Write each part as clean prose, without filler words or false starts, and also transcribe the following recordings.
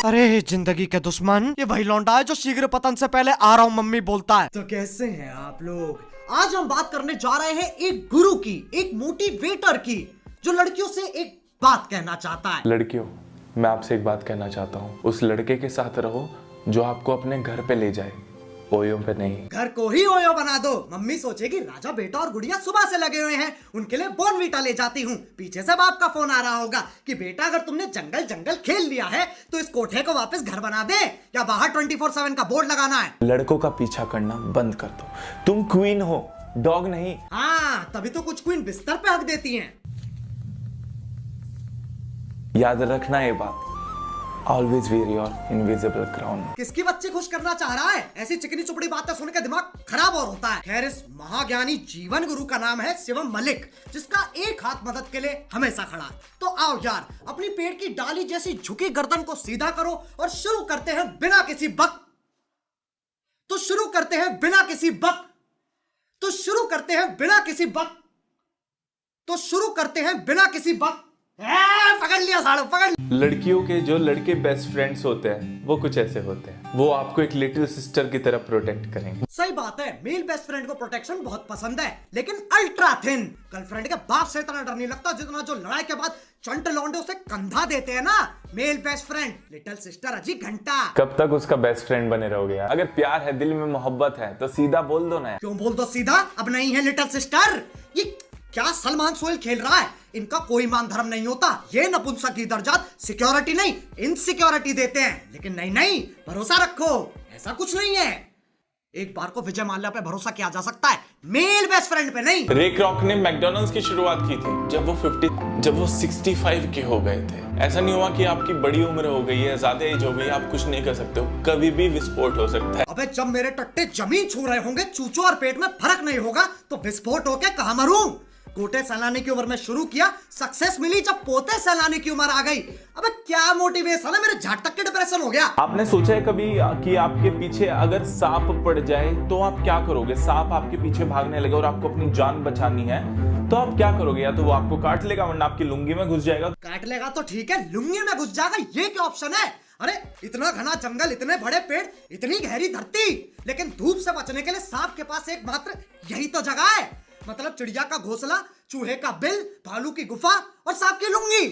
अरे जिंदगी के दुश्मन, ये वही लौंडा है जो शीघ्र पतन से पहले आ रहा हूँ मम्मी बोलता है। तो कैसे हैं आप लोग? आज हम बात करने जा रहे हैं एक गुरु की, एक मोटिवेटर की, जो लड़कियों से एक बात कहना चाहता है। लड़कियों, मैं आपसे एक बात कहना चाहता हूँ। उस लड़के के साथ रहो जो आपको अपने घर पे ले जाए, ओयो पे नहीं। घर को ही ओयो बना दो। मम्मी सोचेगी राजा बेटा और गुड़िया सुबह से लगे हुए हैं, उनके लिए बॉर्नवीटा ले जाती हूँ। पीछे से बाप का फोन आ रहा होगा कि बेटा अगर तुमने जंगल जंगल खेल लिया है तो इस कोठे को वापस घर बना दे, या बाहर 24/7 का बोर्ड लगाना है। लड़कों का पीछा करना बंद कर दो। तुम क्वीन हो, डॉग नहीं। हाँ, तभी तो कुछ क्वीन बिस्तर पे हक देती हैं। याद रखना ये बात, always wear your invisible crown. किसकी बच्ची खुश करना चाह रहा है? ऐसी चिकनी चुपड़ी बातें सुन के दिमाग खराब और होता है। खैर, इस महाज्ञानी जीवन गुरु का नाम है शिवम मलिक, जिसका एक हाथ मदद के लिए हमेशा खड़ा है। तो आओ यार, अपनी पेड़ की डाली जैसी झुकी गर्दन को सीधा करो और शुरू करते हैं बिना किसी बक तो शुरू करते हैं बिना किसी बक तो शुरू करते हैं बिना किसी बक तो शुरू करते हैं बिना किसी बक पकड़ लिया साड़ू, पकड़। लड़कियों के जो लड़के बेस्ट फ्रेंड्स होते हैं वो कुछ ऐसे होते हैं, वो आपको एक लिटिल सिस्टर की तरह प्रोटेक्ट करेंगे। सही बात है, मेल बेस्ट फ्रेंड को प्रोटेक्शन बहुत पसंद है, लेकिन अल्ट्रा थिन। गर्लफ्रेंड के बाप से इतना डर नहीं लगता जितना जो लड़ाई के बाद चंट लौंडे उसे कंधा देते हैं ना। Male best friend, little sister अजी घंटा। कब तक उसका बेस्ट फ्रेंड बने रहोगे यार? अगर प्यार है, दिल में मोहब्बत है तो सीधा बोल दो ना। क्यों बोल दो सीधा? अब नहीं है लिटिल सिस्टर। ये क्या सलमान सोहेल खेल रहा है? इनका कोई मान धर्म नहीं होता। ये नपुंसक की दर्जात सिक्योरिटी नहीं इनसिक्योरिटी देते हैं। लेकिन नहीं, भरोसा रखो, ऐसा कुछ नहीं है। एक बार को विजय माल्या पे भरोसा किया जा सकता है, मेल बेस्ट फ्रेंड पे नहीं। रे क्रॉक ने मैकडॉनल्ड्स की शुरुआत की थी जब वो 65 के हो गए थे। ऐसा नहीं हुआ कि आपकी बड़ी उम्र हो गई है, ज्यादा एज हो गई, आप कुछ नहीं कर सकते हो, कभी भी विस्फोट हो सकता है। अबे जब मेरे टट्टे जमीन छू रहे होंगे, चूचों और पेट में फर्क नहीं होगा तो विस्फोट होके कहां मरूं? गोटे सैलानी की उम्र में शुरू किया, सक्सेस मिली जब पोते सैलानी की उम्र आ गई। अबे क्या मोटिवेशन है, मेरे झाट तक के डिप्रेशन हो गया। आपने सोचा है कभी कि आपके पीछे अगर सांप पड़ जाए तो आप क्या करोगे? सांप आपके पीछे भागने लगे और आपको अपनी जान बचानी है तो आप क्या करोगे? या तो वो आपको काट लेगा वरना आपकी लुंगी में घुस जाएगा। काट लेगा तो ठीक है, लुंगी में घुस जाएगा, ये क्या ऑप्शन है? अरे इतना घना जंगल, इतने बड़े पेड़, इतनी गहरी धरती, लेकिन धूप से बचने के लिए सांप के पास एकमात्र यही तो जगह है। मतलब चिड़िया का घोंसला, चूहे का बिल, भालू की गुफा और सांप की लुंगी।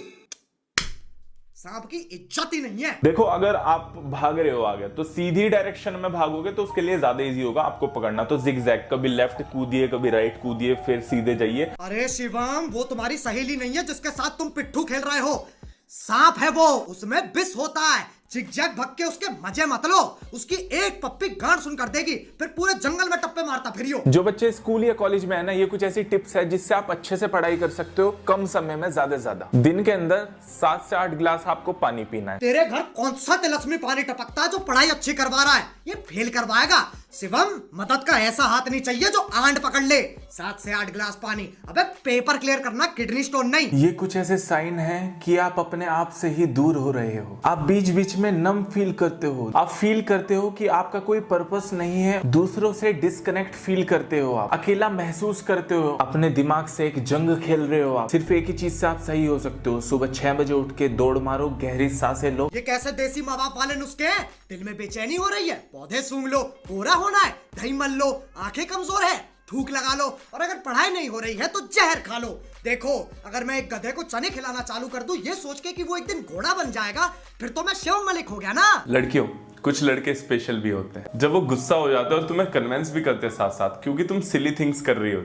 सांप की इज्जत ही नहीं है। देखो, अगर आप भाग रहे हो आगे तो सीधी डायरेक्शन में भागोगे तो उसके लिए ज्यादा इजी होगा आपको पकड़ना। तो जिगजैग, कभी लेफ्ट कूदिए, कभी राइट कूदिए, फिर सीधे जाइए। अरे शिवम, वो तुम्हारी सहेली नहीं है जिसके साथ तुम पिट्ठू खेल रहे हो। सांप है वो, उसमें विष होता है। जिगजैग भग के उसके मजे मत लो, उसकी एक पप्पी गांड सुन कर देगी, फिर पूरे जंगल में टप्पे मारता फिरियो। जो बच्चे स्कूल या कॉलेज में है ना, ये कुछ ऐसी टिप्स है जिससे आप अच्छे से पढ़ाई कर सकते हो कम समय में ज्यादा से ज्यादा। दिन के अंदर 7 से 8 गिलास आपको पानी पीना है। तेरे घर कौन सा तिलस्मी पानी टपकता है जो पढ़ाई अच्छी करवा रहा है? ये फेल करवाएगा। शिवम, मदद का ऐसा हाथ नहीं चाहिए जो आंट पकड़ ले। 7 से 8 गिलास पानी, अबे पेपर क्लियर करना, किडनी स्टोन नहीं। ये कुछ ऐसे साइन है कि आप अपने आप से ही दूर हो रहे हो। आप बीच बीच में नम फील करते हो, आप फील करते हो कि आपका कोई पर्पस नहीं है, दूसरों से डिस्कनेक्ट फील करते हो, आप अकेला महसूस करते हो, अपने दिमाग से एक जंग खेल रहे हो। आप सिर्फ एक ही चीज से आप सही हो सकते हो, सुबह 6 बजे उठ के दौड़ मारो, गहरी सांसें लो। ये कैसे देसी माँ बाप वाले नुस्खे हैं? दिल में बेचैनी हो रही है, पौधे सूंघ लो, गोरा होना है, दही मल लो, आंखें कमजोर है, थूक लगा लो, और अगर पढ़ाई नहीं हो रही है तो जहर खा लो। देखो, अगर मैं एक गधे को चने खिलाना चालू कर दूं ये सोच के कि वो एक दिन घोड़ा बन जाएगा, फिर तो मैं शिवम मलिक हो गया ना। लड़कियों, कुछ लड़के स्पेशल भी होते हैं जब वो गुस्सा हो जाते हैं और तुम्हें कन्विंस भी करते हैं साथ साथ, क्योंकि तुम सिली थिंग्स कर रही हो।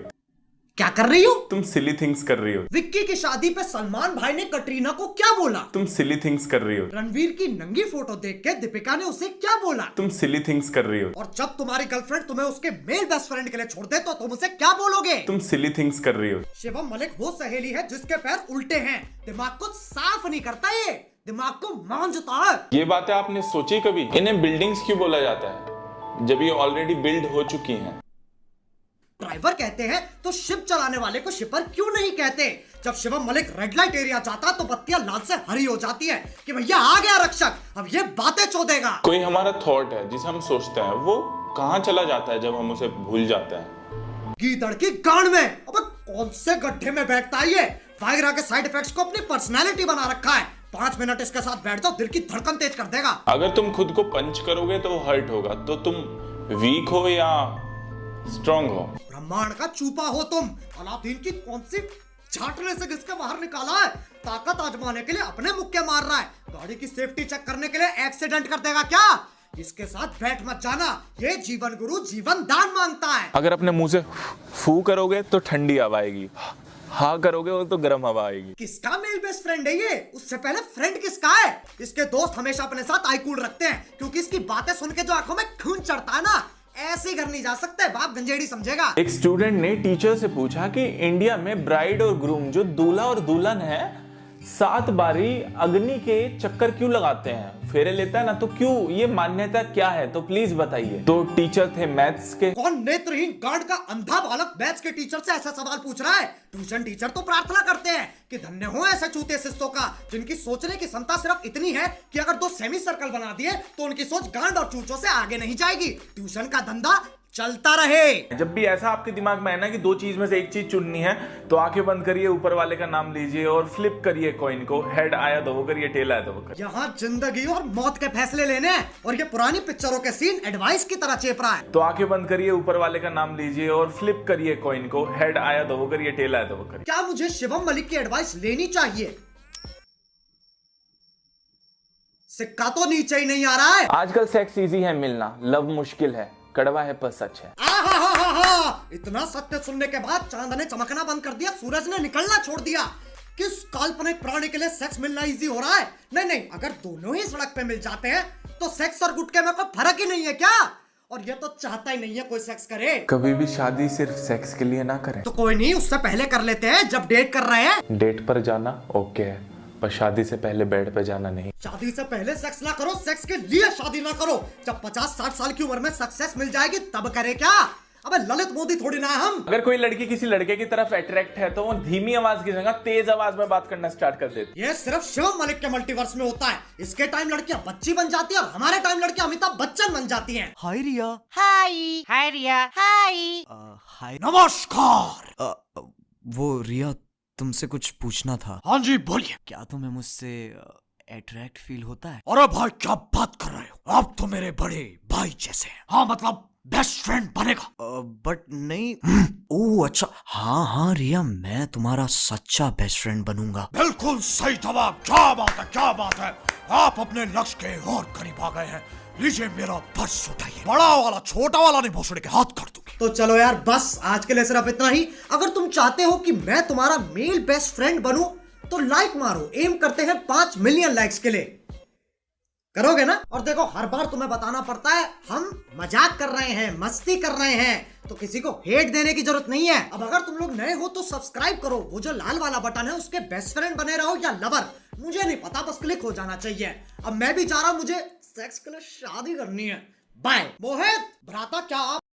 क्या कर रही हो? तुम सिली थिंग्स कर रही हो। विक्की की शादी पे सलमान भाई ने कटरीना को क्या बोला? तुम सिली थिंग्स कर रही हो। रणवीर की नंगी फोटो देख के दीपिका ने उसे क्या बोला? तुम सिली थिंग्स कर रही हो। और जब तुम्हारी गर्लफ्रेंड तुम्हें उसके मेल बेस्ट फ्रेंड के लिए छोड़ दे तो तुम उसे क्या बोलोगे? तुम सिली थिंग्स कर रही हो। शिवम मलिक वो सहेली है जिसके पैर उल्टे हैं, दिमाग को साफ नहीं करता, ये दिमाग को मांझता है। ये बातें आपने सोची कभी? इन्हें बिल्डिंग्स क्यों बोला जाता है जब ये ऑलरेडी बिल्ड हो चुकी हैं? ड्राइवर कहते हैं तो शिप चलाने वाले को शिपर क्यों नहीं कहते? जब Shivam Malik red light area जाता तो बत्तियां लाल से हरी हो जाती है कि भैया आ गया रक्षक, अब ये बातें चोदेगा। कोई हमारा थॉट है जिसे हम सोचते हैं, वो कहाँ चला जाता है जब हम उसे भूल जाते हैं? गीदड़ की गांड में। अबे कौन से गड्ढे में बैठता है ये? वायग्रा के साइड इफेक्ट्स को अपनी पर्सनालिटी बना रखा है। 5 मिनट इसके साथ बैठ जाओ, दिल की धड़कन तेज कर देगा। अगर तुम खुद को पंच करोगे तो हर्ट होगा, तो तुम वीक हो या स्ट्रांग हो? ब्रह्मांड का चूपा हो तुम। अलादीन की कौन सी झाटने से घिसके बाहर निकाला है? ताकत आजमाने के लिए अपने मुक्के मार रहा है। गाड़ी की सेफ्टी चेक करने के लिए एक्सीडेंट कर देगा क्या? इसके साथ बैठ मत जाना, ये जीवन गुरु जीवन दान मांगता है। अगर अपने मुंह से फू करोगे तो ठंडी हवा आएगी, हाँ करोगे तो गर्म हवा आएगी। किसका मेल बेस्ट फ्रेंड है ये? उससे पहले फ्रेंड किसका है? इसके दोस्त हमेशा अपने साथ आई कूल रखते हैं, क्योंकि इसकी बातें सुन के जो आंखों में खून चढ़ता है ना, ऐसे घर नहीं जा सकते, बाप गंजेड़ी समझेगा। एक स्टूडेंट ने टीचर से पूछा कि इंडिया में ब्राइड और ग्रूम जो दूल्हा और दुल्हन है 7 बारी अग्नि के चक्कर क्यों लगाते हैं, फेरे लेता है ना, तो क्यों, ये मान्यता क्या है, तो प्लीज बताइए। तो टीचर थे मैथ्स के। कौन नेत्रहीन गांड का अंधा बालक मैथ्स के टीचर से ऐसा सवाल पूछ रहा है? ट्यूशन टीचर तो प्रार्थना करते हैं कि धन्य हो ऐसे चूते शिष्यों का, जिनकी सोचने की क्षमता सिर्फ इतनी है कि अगर 2 सेमी सर्कल बना दिए तो उनकी सोच गांड और चूचों से आगे नहीं जाएगी। ट्यूशन का धंधा चलता रहे। जब भी ऐसा आपके दिमाग में है ना कि 2 चीज में से एक चीज चुननी है, तो आंखें बंद करिए, ऊपर वाले का नाम लीजिए और फ्लिप करिए कॉइन को। हेड आया तो वो करिए, टेल आया तो वो करिए। यहाँ जिंदगी और मौत के फैसले लेने हैं, और ये पुरानी पिक्चरों के सीन एडवाइस की तरह चेप रहा है। तो आंखें बंद करिए, ऊपर वाले का नाम लीजिए और फ्लिप करिए कॉइन को। हेड आया तो वो करिए, टेल आया तो वो करिए। क्या मुझे शिवम मलिक की एडवाइस लेनी चाहिए? सिक्का तो नीचे ही नहीं आ रहा है। आजकल सेक्स इजी है मिलना, लव मुश्किल है, कड़वा है पर सच है। इतना सत्य सुनने के बाद चांद ने चमकना बंद कर दिया, सूरज ने निकलना छोड़ दिया। किस काल्पनिक प्राणी के लिए सेक्स मिलना इजी हो रहा है? नहीं, अगर दोनों ही सड़क पे मिल जाते हैं तो सेक्स और गुटके में कोई फर्क ही नहीं है क्या? और ये तो चाहता ही नहीं है कोई सेक्स करे। कभी भी शादी सिर्फ सेक्स के लिए ना करें। तो कोई नहीं, उससे पहले कर लेते हैं जब डेट कर रहे हैं। डेट पर जाना ओके है, पर शादी से पहले बेड पे जाना नहीं। शादी से पहले सेक्स ना करो, सेक्स के लिए शादी ना करो। जब 50-60 साल की उम्र में सक्सेस मिल जाएगी तब करे क्या? अबे ललित मोदी थोड़ी ना है हम। अगर कोई लड़की किसी लड़के की तरफ अट्रैक्ट है तो वो धीमी आवाज की जगह तेज आवाज में बात करना स्टार्ट कर देती है। ये सिर्फ शिवम मलिक के मल्टीवर्स में होता है। इसके टाइम लड़कियां बच्ची बन जाती है और हमारे टाइम लड़कियां अमिताभ बच्चन बन जाती हैं। हाय रिया। हाय रिया। हाय। हाय नमस्कार। वो रिया, तुमसे कुछ पूछना था। हाँ जी बोलिए। क्या तुम्हें मुझसे अट्रैक्ट फील होता है? अरे भाई क्या बात कर रहे हो, आप तो मेरे बड़े भाई जैसे हैं। हाँ मतलब बेस्ट फ्रेंड बनेगा। बट नहीं। ओह अच्छा, हाँ रिया, मैं तुम्हारा सच्चा बेस्ट फ्रेंड बनूंगा। बिल्कुल सही जवाब। क्या बात है, क्या बात है। आप अपने लक्ष्य के और करीब आ गए हैं। लीजिए मेरा पर्स उठाइए। बड़ा वाला छोटा वाला नहीं, भोसड़ी के हाथ कर दूंगी। तो चलो यार, बस आज के लिए सिर्फ इतना ही। अगर तुम चाहते हो कि मैं तुम्हारा मेल बेस्ट फ्रेंड बनूं तो लाइक मारो। एम करते हैं 5 मिलियन लाइक्स के लिए। करोगे ना? और देखो, हर बार तुम्हें बताना पड़ता है हम मजाक कर रहे हैं, मस्ती कर रहे हैं, तो किसी को हेट देने की जरूरत नहीं है। अब अगर तुम लोग नए हो तो सब्सक्राइब करो, वो जो लाल वाला बटन है उसके बेस्ट फ्रेंड बने रहो या लवर, मुझे नहीं पता, बस क्लिक हो जाना चाहिए। अब मैं भी जा रहा हूं, मुझे सेक्स के लिए शादी करनी है। बाय। मोहित भ्राता, क्या आप